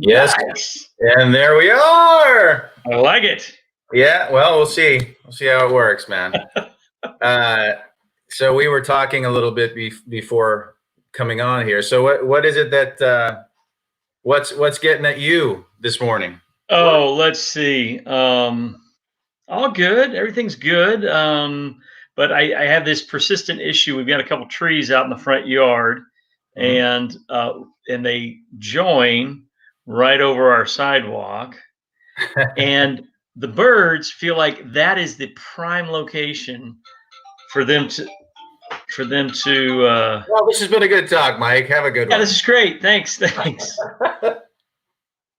Yes. Nice. And there we are. I like it. Yeah, well, we'll see. We'll see how it works, man. So we were talking a little bit before coming on here. So what is it that what's getting at you this morning? Oh, let's see. All good. Everything's good. But I have this persistent issue. We've got a couple trees out in the front yard, Mhm. and they join right over our sidewalk. And the birds feel like that is the prime location for them to Well, this has been a good talk, Mike. Have a good yeah, one. this is great. Thanks.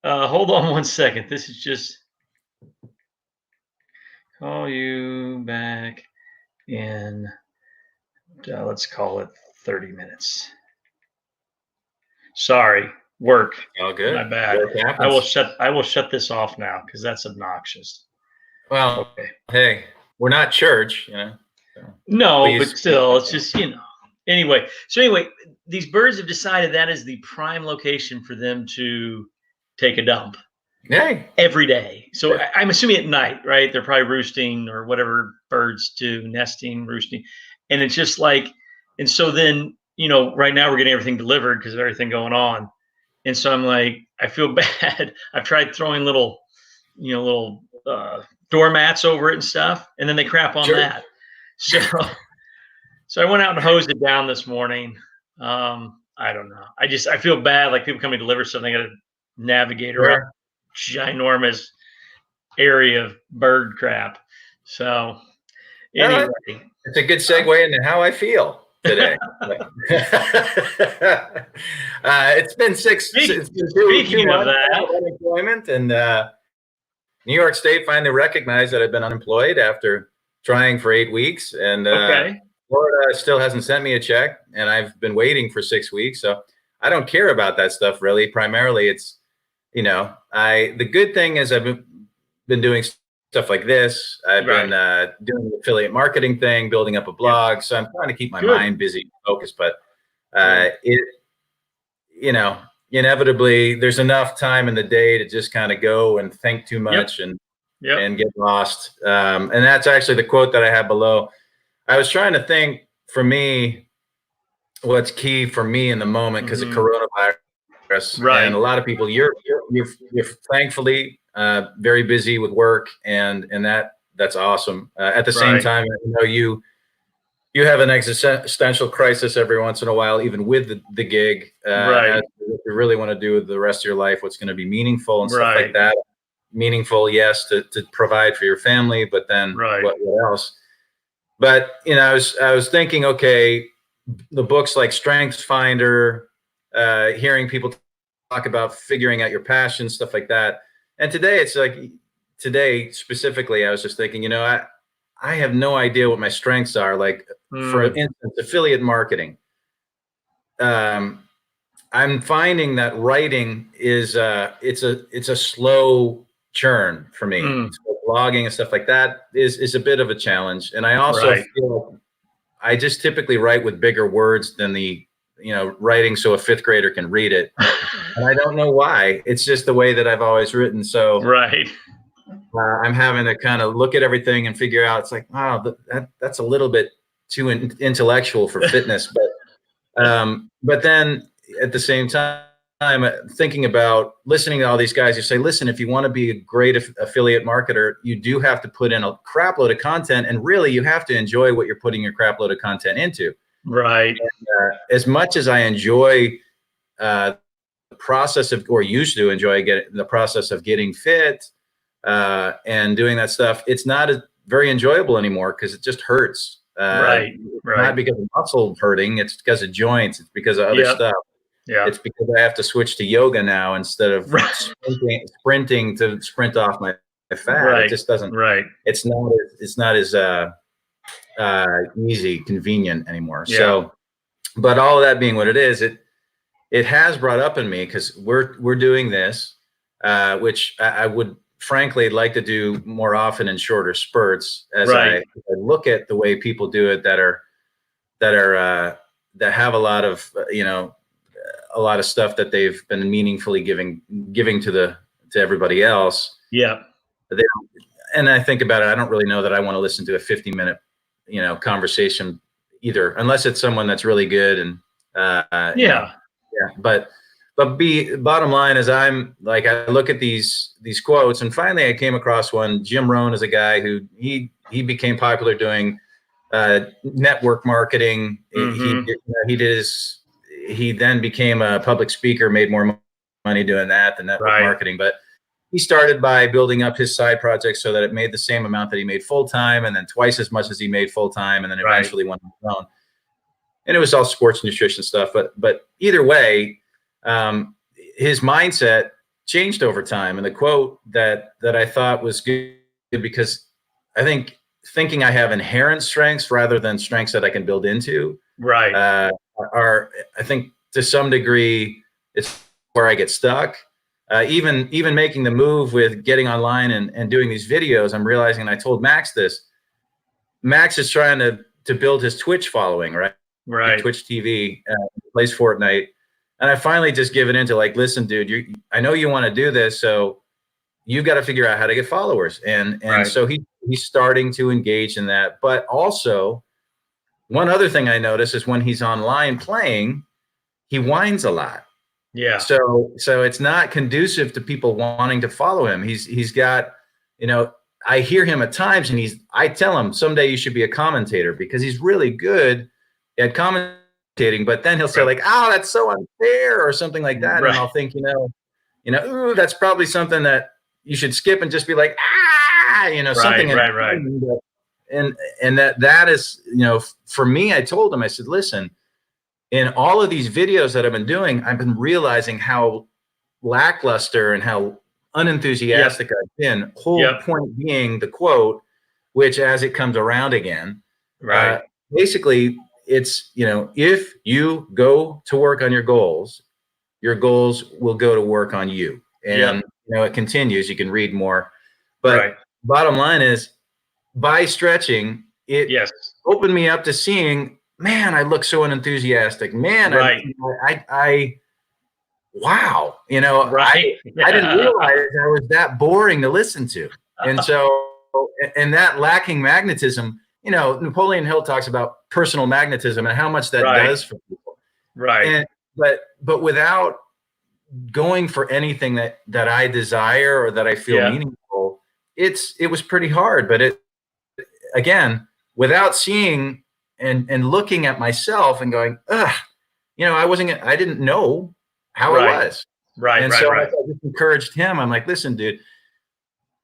Hold on one second. This is just call you back in let's call it 30 minutes. Sorry, work. All good. My bad. Work happens. I will shut this off now because that's obnoxious. Well, Okay. hey, we're not church, you know. So No, please. but still, it's just, Anyway, these birds have decided that is the prime location for them to take a dump Hey. every day. So Yeah. I'm assuming at night, right? They're probably roosting or whatever birds do, nesting, roosting. And it's just like, and so then, right now we're getting everything delivered because of everything going on. And so I'm like, I feel bad. I've tried throwing little doormats over it and stuff, and then they crap on Sure. that. So I went out and hosed it down this morning. I don't know. I feel bad. Like people come to deliver something, I got to navigate around ginormous area of bird crap. So anyway, it's a good segue into how I feel today. It's been Speaking of that, unemployment, and New York State finally recognized that I've been unemployed after trying for 8 weeks, and Florida still hasn't sent me a check, and I've been waiting for 6 weeks. So I don't care about that stuff really. Primarily, it's the good thing is I've been doing stuff like this. I've been doing the affiliate marketing thing, building up a blog. So I'm trying to keep my mind busy, focused. But inevitably, there's enough time in the day to just kind of go and think too much and get lost. And that's actually the quote that I have below. I was trying to think, for me, what's key for me in the moment because of coronavirus, and a lot of people. You're thankfully very busy with work, and that's awesome. At the same time, you have an existential crisis every once in a while, even with the gig. As what you really want to do with the rest of your life, what's going to be meaningful and stuff like that. Meaningful, yes, to provide for your family, but then what else? But I was thinking, okay, the books like Strengths Finder, hearing people talk about figuring out your passion, stuff like that. And today specifically, I was just thinking, I have no idea what my strengths are. Like, for instance, affiliate marketing. I'm finding that writing is it's a slow churn for me. So blogging and stuff like that is a bit of a challenge. And I also feel like I just typically write with bigger words than the writing so a fifth grader can read it. And I don't know why. It's just the way that I've always written. So I'm having to kind of look at everything and figure out. It's like, wow, that's a little bit too intellectual for fitness. But then at the same time, thinking about listening to all these guys who say, listen, if you want to be a great affiliate marketer, you do have to put in a crap load of content, and really you have to enjoy what you're putting your crap load of content into. And, as much as I enjoy the process of, or used to enjoy the process of getting fit and doing that stuff, it's not very enjoyable anymore because it just hurts. Not because of muscle hurting, it's because of joints, it's because of other stuff. It's because I have to switch to yoga now instead of sprinting to sprint off my fat. It just doesn't. It's not as easy, convenient anymore. So, but all of that being what it is, it has brought up in me, because we're doing this, which I would frankly like to do more often in shorter spurts, as I look at the way people do it that have a lot of a lot of stuff that they've been meaningfully giving to everybody else. Yeah. And I think about it, I don't really know that I want to listen to a 50-minute, conversation either, unless it's someone that's really good. And yeah. But bottom line is, I'm like, I look at these quotes, and finally I came across one. Jim Rohn is a guy who he became popular doing network marketing. He then became a public speaker, made more money doing that than network marketing. But he started by building up his side projects so that it made the same amount that he made full time, and then twice as much as he made full time, and then eventually went on his own. And it was all sports nutrition stuff. But either way, his mindset changed over time. And the quote that I thought was good, because I think thinking I have inherent strengths rather than strengths that I can build into, are, I think, to some degree, it's where I get stuck. Even making the move with getting online and doing these videos, I'm realizing, and I told Max this, Max is trying to build his Twitch following, right? Twitch TV, plays Fortnite. And I finally just given into, like, listen, dude, I know you want to do this, so you've got to figure out how to get followers. And so he's starting to engage in that. But also, one other thing I notice is when he's online playing, he whines a lot. Yeah. So it's not conducive to people wanting to follow him. He's got, I hear him at times, and I tell him someday you should be a commentator, because he's really good at commentating. But then he'll say, like, "Oh, that's so unfair," or something like that, and I'll think, ooh, that's probably something that you should skip and just be like, something. And that is, for me, I told him, I said, listen, in all of these videos that I've been doing, I've been realizing how lackluster and how unenthusiastic I've been. Whole point being the quote, which, as it comes around again, basically it's, if you go to work on your goals will go to work on you. And, it continues. You can read more. But bottom line is, by stretching, it opened me up to seeing, man, I look so unenthusiastic. Man, wow. I didn't realize I was that boring to listen to. And so, and that lacking magnetism, Napoleon Hill talks about personal magnetism and how much that does for people. But without going for anything that I desire or that I feel meaningful, it was pretty hard. But again, without seeing and looking at myself and going, I didn't know how it was. And so I just encouraged him. I'm like, listen, dude,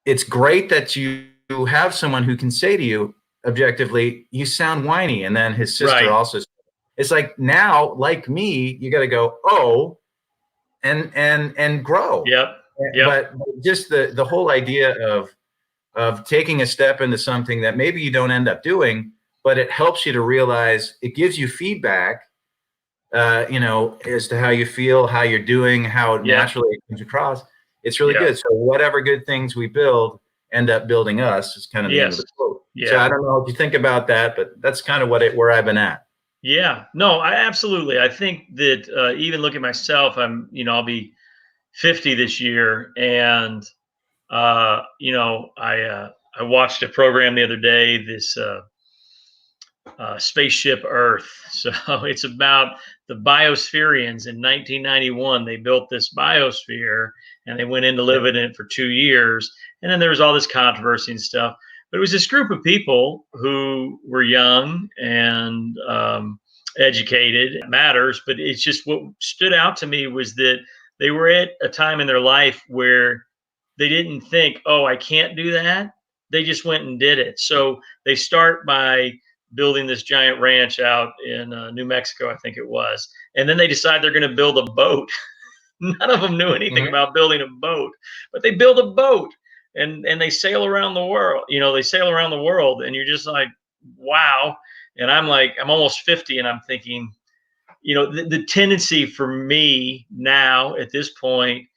it's great that you have someone who can say to you objectively, you sound whiny. And then his sister also, it's like, now, like me, you got to go, and grow. But just the whole idea of taking a step into something that maybe you don't end up doing, but it helps you to realize, it gives you feedback, as to how you feel, how you're doing, how naturally it comes across. It's really good. So whatever good things we build end up building us, is kind of the end of the quote. So I don't know if you think about that, but that's kind of where I've been at. Yeah, no, absolutely. I think that even look at myself, I'll be 50 this year, and I watched a program the other day, this Spaceship Earth. So it's about the biospherians. In 1991, they built this biosphere, and they went in to live in it for 2 years. And then there was all this controversy and stuff. But it was this group of people who were young and educated. It matters, but it's just, what stood out to me was that they were at a time in their life where they didn't think, oh, I can't do that. They just went and did it. So they start by building this giant ranch out in New Mexico, I think it was. And then they decide they're going to build a boat. None of them knew anything about building a boat, but they build a boat, and they sail around the world. They sail around the world, and you're just like, wow. And I'm almost 50, and I'm thinking, the tendency for me now at this point,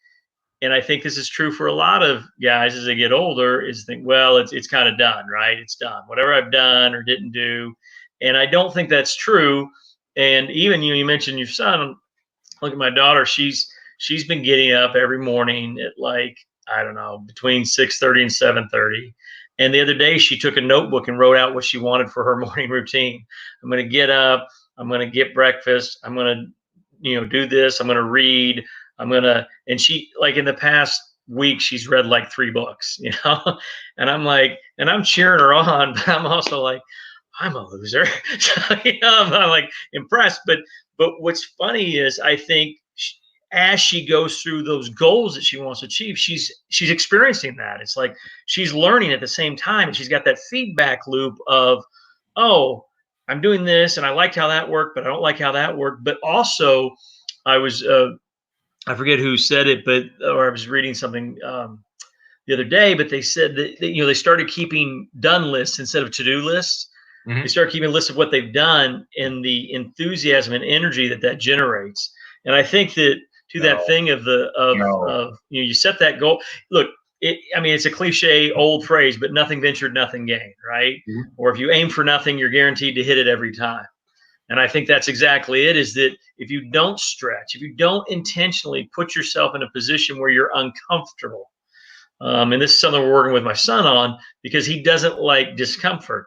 and I think this is true for a lot of guys as they get older, is think, well, it's kind of done, right? It's done. Whatever I've done or didn't do. And I don't think that's true. And even you mentioned your son. look at my daughter. She's been getting up every morning at like, I don't know, between 6:30 and 7:30. And the other day she took a notebook and wrote out what she wanted for her morning routine. I'm going to get up, I'm going to get breakfast, I'm going to, do this, I'm going to read, and she, like, in the past week, she's read like 3 books, and I'm like, and I'm cheering her on, but I'm also like, I'm a loser. So, I'm not like impressed, but what's funny is I think as she goes through those goals that she wants to achieve, she's experiencing that. It's like she's learning at the same time, and she's got that feedback loop of, oh, I'm doing this, and I liked how that worked, but I don't like how that worked. But also, I was I forget who said it, but or I was reading something the other day, but they said that they started keeping done lists instead of to-do lists. They start keeping lists of what they've done and the enthusiasm and energy that generates. And I think that that thing of you set that goal. Look, it's a cliche old phrase, but nothing ventured, nothing gained, right? Or if you aim for nothing, you're guaranteed to hit it every time. And I think that's exactly it, is that if you don't stretch, if you don't intentionally put yourself in a position where you're uncomfortable, and this is something we're working with my son on, because he doesn't like discomfort.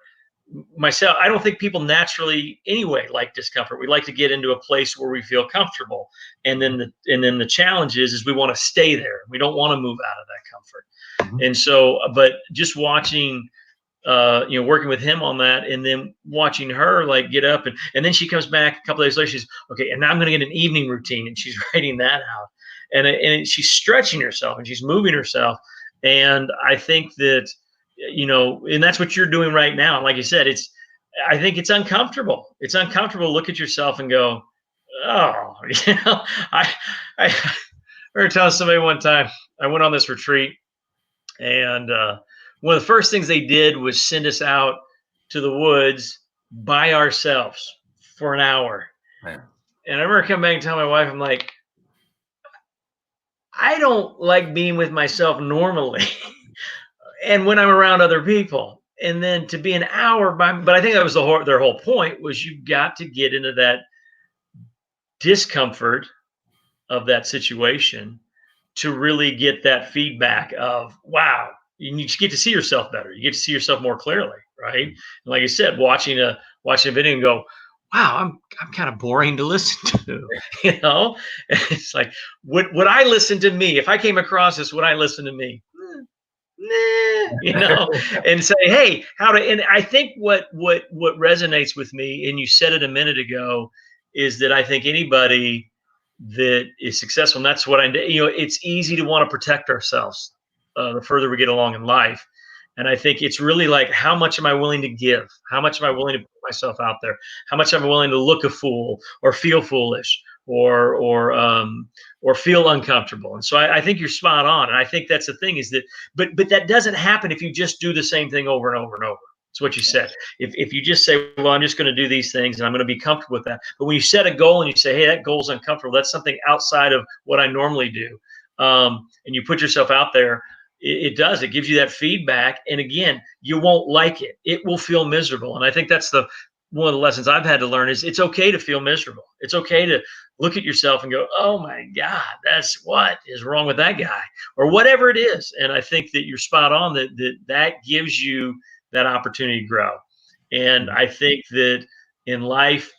Myself, I don't think people naturally anyway like discomfort. We like to get into a place where we feel comfortable, and then the challenge is we want to stay there. We don't want to move out of that comfort. And so, but just watching, working with him on that, and then watching her like get up, and then she comes back a couple of days later. She's okay, and now I'm going to get an evening routine, and she's writing that out, and she's stretching herself and she's moving herself. And I think that, and that's what you're doing right now. And like you said, I think it's uncomfortable. It's uncomfortable to look at yourself and go, oh, I remember telling somebody one time, I went on this retreat, and one of the first things they did was send us out to the woods by ourselves for an hour. Man. And I remember coming back and telling my wife, I'm like, I don't like being with myself normally. And when I'm around other people, and then to be an hour but I think that was their whole point, was you've got to get into that discomfort of that situation to really get that feedback of, wow, you get to see yourself better. You get to see yourself more clearly, right? And like I said, watching a video and go, wow, I'm kind of boring to listen to, And it's like, would I listen to me? If I came across this, would I listen to me? Nah, and say, hey, and I think what resonates with me, and you said it a minute ago, is that I think anybody that is successful, and that's what it's easy to want to protect ourselves the further we get along in life. And I think it's really like, how much am I willing to give? How much am I willing to put myself out there? How much am I willing to look a fool or feel foolish or feel uncomfortable? And so I think you're spot on. And I think that's the thing, is that, but that doesn't happen if you just do the same thing over and over and over. It's what you said. If you just say, well, I'm just going to do these things and I'm going to be comfortable with that. But when you set a goal and you say, hey, that goal's uncomfortable, that's something outside of what I normally do, and you put yourself out there, it gives you that feedback. And again, you won't like it. It will feel miserable. And I think that's one of the lessons I've had to learn, is it's okay to feel miserable. It's okay to look at yourself and go, oh my God, what is wrong with that guy, or whatever it is. And I think that you're spot on, that gives you that opportunity to grow. And I think that in life,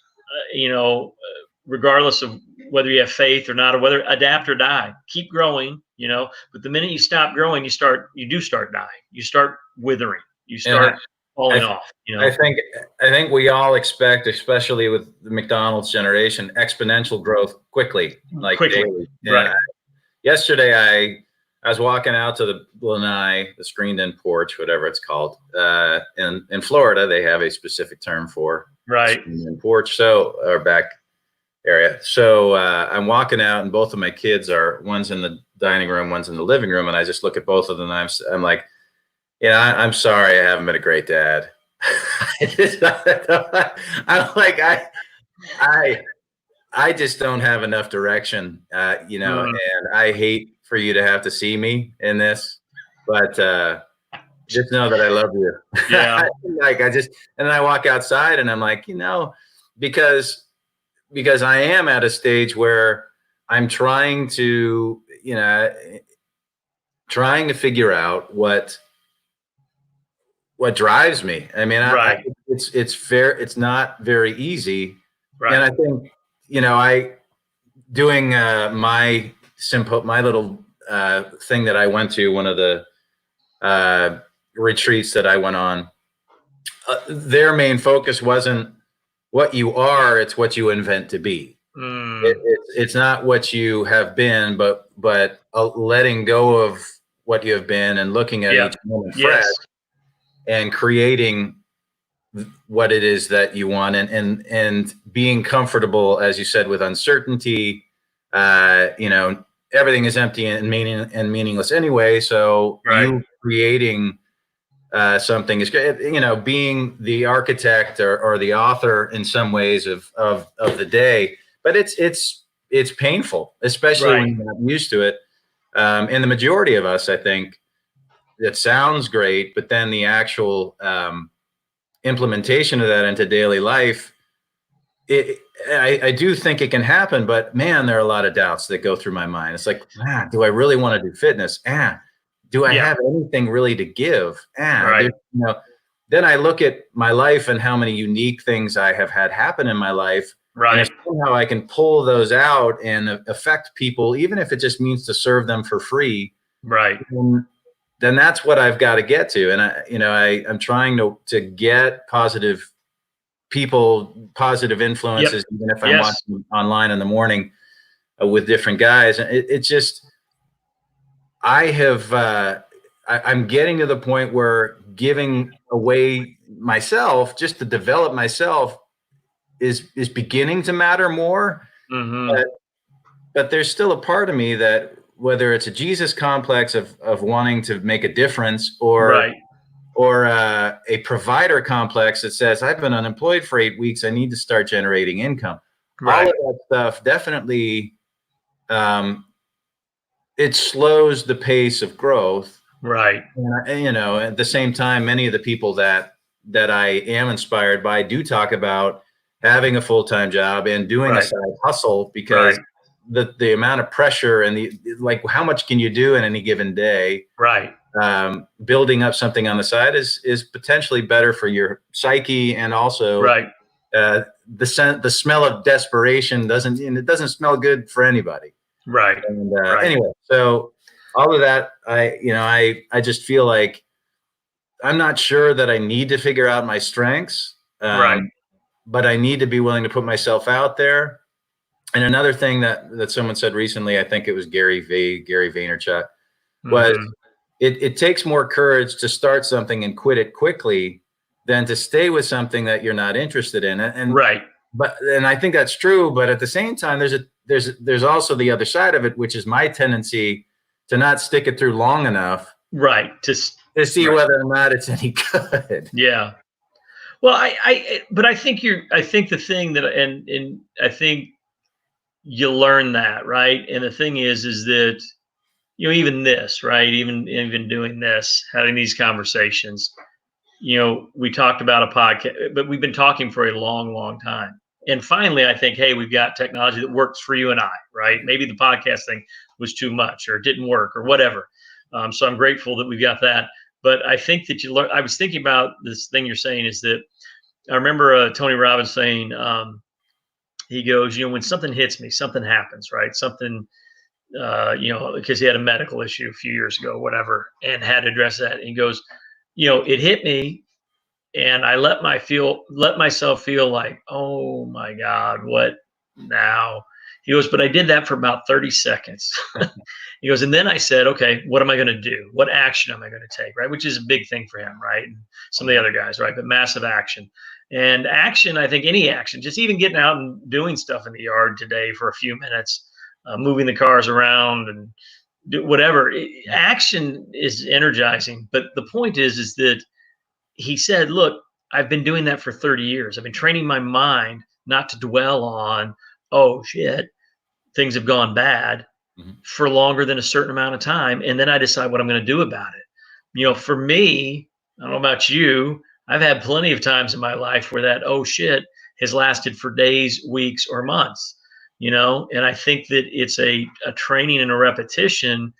regardless of whether you have faith or not, or whether adapt or die, keep growing, but the minute you stop growing, you do start dying. You start withering. You start falling off. I think we all expect, especially with the McDonald's generation, exponential growth quickly. Daily. Right. Yesterday, I was walking out to the lanai, the screened-in porch, whatever it's called. In Florida, they have a specific term for screened-in porch, or back area. So I'm walking out, and both of my kids one's in the dining room, one's in the living room, and I just look at both of them, and I'm like, I'm sorry, I haven't been a great dad. I just don't have enough direction, and I hate for you to have to see me in this, but just know that I love you. Yeah. and then I walk outside, and I'm like, because I am at a stage where I'm trying to, trying to figure out what drives me. I mean, Right. it's fair. It's not very easy. And Right. I think, I doing my little thing that I went to, one of the retreats that I went on, their main focus wasn't what you are, it's what you invent to be. It's not what you have been, but letting go of what you have been and looking at Yep. each moment fresh Yes. and creating what it is that you want, and being comfortable, as you said, with uncertainty. Everything is empty and meaningless anyway. So Right. you creating something is great. Being the architect or the author in some ways of the day, but it's painful, especially Right. when you're not used to it. And the majority of us, I think, it sounds great, but then the actual implementation of that into daily life, I do think it can happen, but man, there are a lot of doubts that go through my mind. It's like, do I really want to do fitness? Do I Yeah. have anything really to give? Right. Then I look at my life and how many unique things I have had happen in my life. And if Right. somehow I can pull those out and affect people, even if it just means to serve them for free, Right. then that's what I've got to get to. And I'm trying to get positive people, positive influences, Yep. even if I'm Yes. watching online in the morning with different guys. And it's just, I'm getting to the point where giving away myself just to develop myself is beginning to matter more. But there's still a part of me that, whether it's a Jesus complex of wanting to make a difference, or Right. A provider complex that says, I've been unemployed for 8 weeks, I need to start generating income. All Right. of that stuff definitely, it slows the pace of growth. Right. And, at the same time, many of the people that I am inspired by do talk about having a full-time job and doing a Right. side hustle, because the amount of pressure and how much can you do in any given day? Right. Building up something on the side is potentially better for your psyche, and also Right. the smell of desperation doesn't smell good for anybody. Right. And Right. anyway, so all of that, I just feel like I'm not sure that I need to figure out my strengths, Right. but I need to be willing to put myself out there. And another thing that someone said recently, I think it was Gary Vaynerchuk, was it takes more courage to start something and quit it quickly than to stay with something that you're not interested in. Right. And I think that's true. But at the same time, there's also the other side of it, which is my tendency to not stick it through long enough, right, to see whether or not it's any good. Yeah. Well, but I think the thing that, and I think you learn that, right? And the thing is that, even this, right? Even doing this, having these conversations, we talked about a podcast, but we've been talking for a long, long time. And finally, I think, hey, we've got technology that works for you and I, right? Maybe the podcast thing was too much, or it didn't work, or whatever. So I'm grateful that we've got that. But I think that you learn. I was thinking about this thing you're saying, is that I remember Tony Robbins saying, he goes, when something hits me, something happens, right? Something, because he had a medical issue a few years ago, whatever, and had to address that. And he goes, it hit me, and I let myself feel like, oh my God, what now? He goes, but I did that for about 30 seconds. He goes, and then I said, okay, what am I going to do? What action am I going to take? Right. Which is a big thing for him. Right. And some of the other guys. Right. But massive action. And action, I think any action, just even getting out and doing stuff in the yard today for a few minutes, moving the cars around and whatever. Action is energizing. But the point is that he said, look, I've been doing that for 30 years. I've been training my mind not to dwell on, oh shit, things have gone bad, for longer than a certain amount of time. And then I decide what I'm going to do about it. For me, I don't know about you, I've had plenty of times in my life where that, oh shit, has lasted for days, weeks, or months. And I think that it's a training and a repetition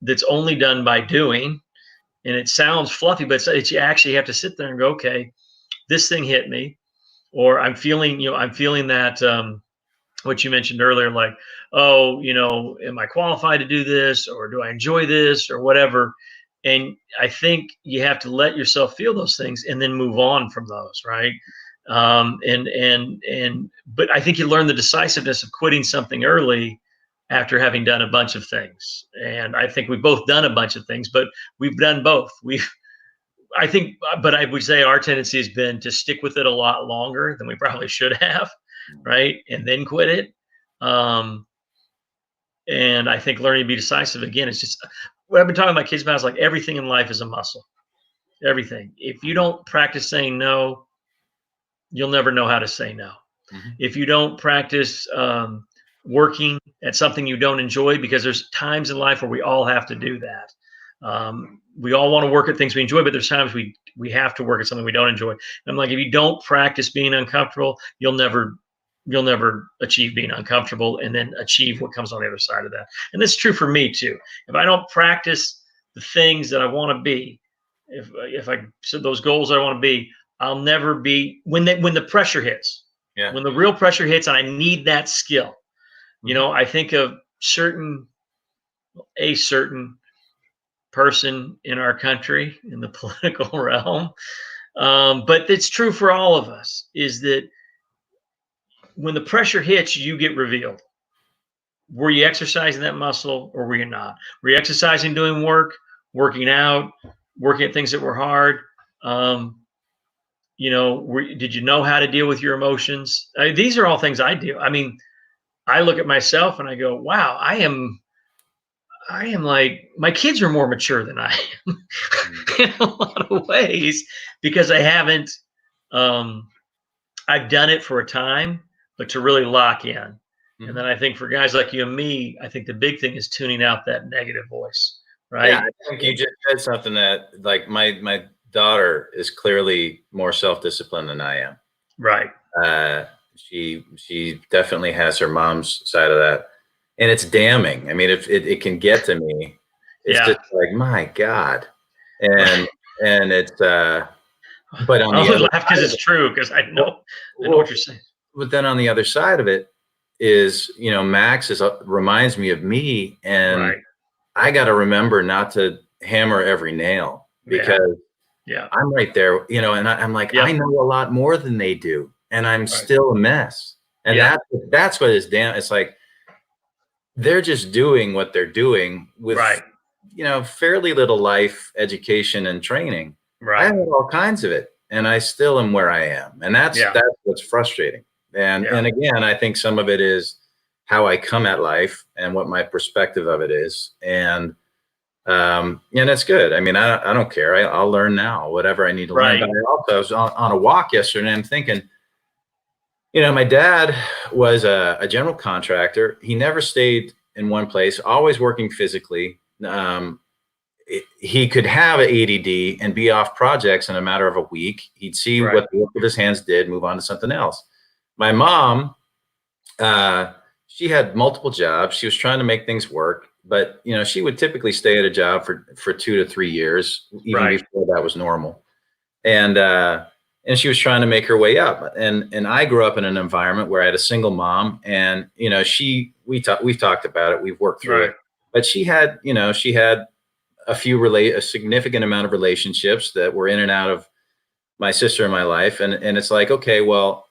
that's only done by doing. And it sounds fluffy, but you actually have to sit there and go, okay, this thing hit me, or I'm feeling that, what you mentioned earlier, like, oh, am I qualified to do this, or do I enjoy this, or whatever. And I think you have to let yourself feel those things and then move on from those, right? But I think you learn the decisiveness of quitting something early after having done a bunch of things. And I think we've both done a bunch of things, but we've done both. I think, but I would say our tendency has been to stick with it a lot longer than we probably should have, right? And then quit it. And I think learning to be decisive, again, it's just what I've been talking to my kids about is like everything in life is a muscle. Everything. If you don't practice saying no, you'll never know how to say no. If you don't practice working at something you don't enjoy, because there's times in life where we all have to do that. We all want to work at things we enjoy, but there's times we have to work at something we don't enjoy. And I'm like, if you don't practice being uncomfortable, you'll never achieve being uncomfortable and then achieve what comes on the other side of that. And that's true for me too. If I don't practice the things that I want to be, if I set those goals I want to be, I'll never be when the pressure hits. Yeah. When the real pressure hits and I need that skill. I think of a certain person in our country in the political realm. But it's true for all of us, is that when the pressure hits, you get revealed. Were you exercising that muscle, or were you not? Were you exercising, doing work, working out, working at things that were hard? Did you know how to deal with your emotions? These are all things I do. I mean, I look at myself and I go, wow, I am like, my kids are more mature than I am in a lot of ways, because I haven't, I've done it for a time, but to really lock in. And then I think for guys like you and me, I think the big thing is tuning out that negative voice, right? Yeah, I think you just said something that, like, my daughter is clearly more self-disciplined than I am. Right. She definitely has her mom's side of that. And it's damning. I mean, if it can get to me, it's just like, my God. And it's, but on I the only other laugh because it's true, because I know what you're saying. But then on the other side of it is, Max reminds me of me, and I got to remember not to hammer every nail, because I'm right there, and I'm like, I know a lot more than they do, and I'm still a mess. And that's what is damn. It's like, they're just doing what they're doing with, fairly little life education and training. I have all kinds of it, and I still am where I am. And that's what's frustrating. And again, I think some of it is how I come at life and what my perspective of it is. And that's good. I mean, I don't care. I'll learn now, whatever I need to learn. But I was on a walk yesterday, and I'm thinking, my dad was a general contractor. He never stayed in one place, always working physically. He could have ADD and be off projects in a matter of a week. He'd see what the work of his hands did, move on to something else. My mom, she had multiple jobs. She was trying to make things work, but she would typically stay at a job for 2 to 3 years, even before that was normal. And she was trying to make her way up. And I grew up in an environment where I had a single mom, and we've talked about it, we've worked through it. But she had a significant amount of relationships that were in and out of my sister in my life. And it's like, okay, well,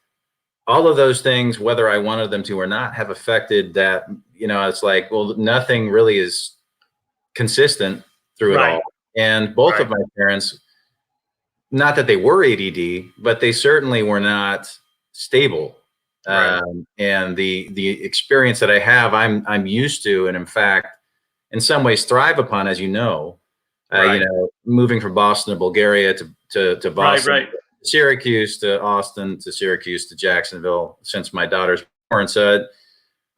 all of those things, whether I wanted them to or not, have affected that. It's like, well, nothing really is consistent through it all. And both of my parents, not that they were ADD, but they certainly were not stable. And the experience that I have, I'm used to, and in fact, in some ways thrive upon, as moving from Boston to Bulgaria to Boston, to Syracuse to Austin to Syracuse to Jacksonville since my daughter's born,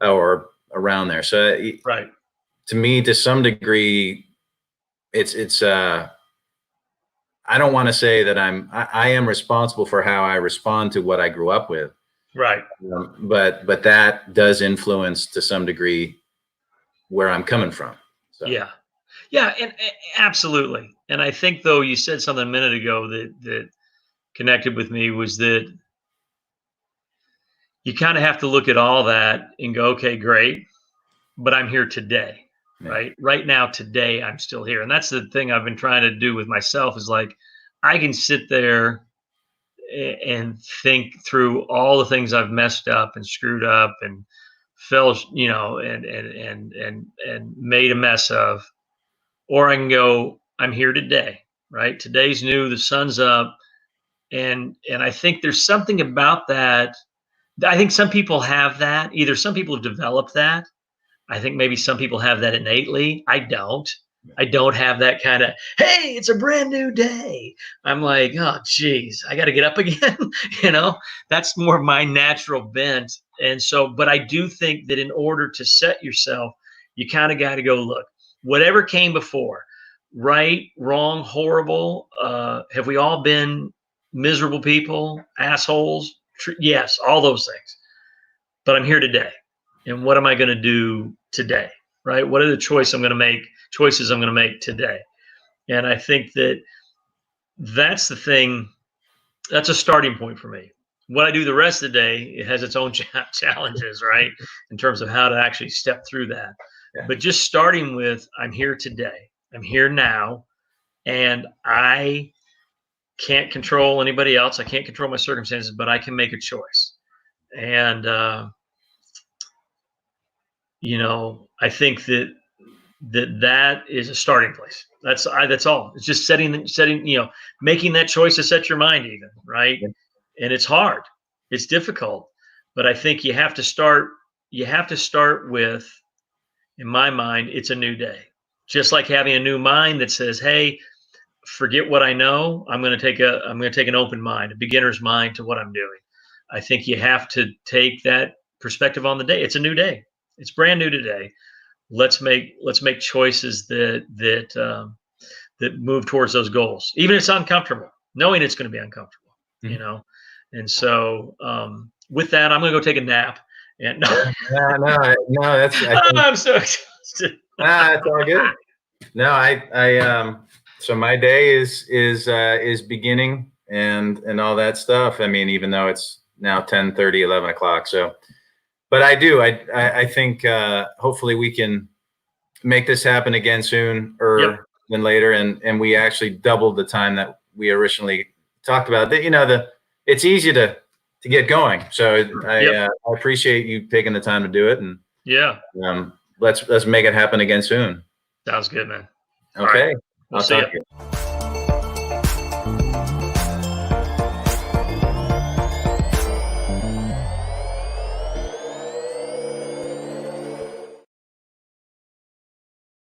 or around there. So to me, to some degree, it's I don't want to say that I am responsible for how I respond to what I grew up with, Right. But that does influence to some degree where I'm coming from. So Yeah. Yeah. And absolutely. And I think though you said something a minute ago that connected with me was that you kind of have to look at all that and go, okay, great, but I'm here today, yeah, right? Right now, today, I'm still here. And that's the thing I've been trying to do with myself is like, I can sit there and think through all the things I've messed up and screwed up and fell, and made a mess of, or I can go, I'm here today, right? Today's new, the sun's up. And I think there's something about that. I think some people have that. Either some people have developed that. I think maybe some people have that innately. I don't. I don't have that kind of, hey, it's a brand new day. I'm like, oh, geez, I got to get up again. you know, that's more my natural bent. And so, but I do think that in order to set yourself, you kind of got to go, look, whatever came before, right, wrong, horrible. Have we all been miserable people, assholes? Yes, all those things. But I'm here today. And what am I going to do today? Right? What are the choices I'm going to make today? And I think that that's the thing. That's a starting point for me. What I do the rest of the day, it has its own challenges, right? In terms of how to actually step through that. yeah. But just starting with, I'm here today. I'm here now. And I can't control anybody else. I can't control my circumstances, but I can make a choice. And, I think that is a starting place. That's all. It's just setting, making that choice to set your mind even, right? Yeah. And it's hard. It's difficult. But I think you have to start with, in my mind, it's a new day. Just like having a new mind that says, hey, forget what I know. I'm going to take an open mind, a beginner's mind to what I'm doing. I think you have to take that perspective on the day. It's a new day. It's brand new today. Let's make choices that move towards those goals, even if it's uncomfortable, knowing it's going to be uncomfortable, Mm-hmm. And so with that, I'm going to go take a nap. And No, that's, I think, I'm so exhausted. it's all good. No, so my day is beginning and all that stuff. I mean, even though it's now 10:30, 11 o'clock. So, but I think, hopefully we can make this happen again soon Yep. than later. And we actually doubled the time that we originally talked about. It's easy to get going. So I appreciate you taking the time to do it. And Yeah. let's make it happen again soon. Sounds good, man. Okay. We'll I'll see talk you. to you.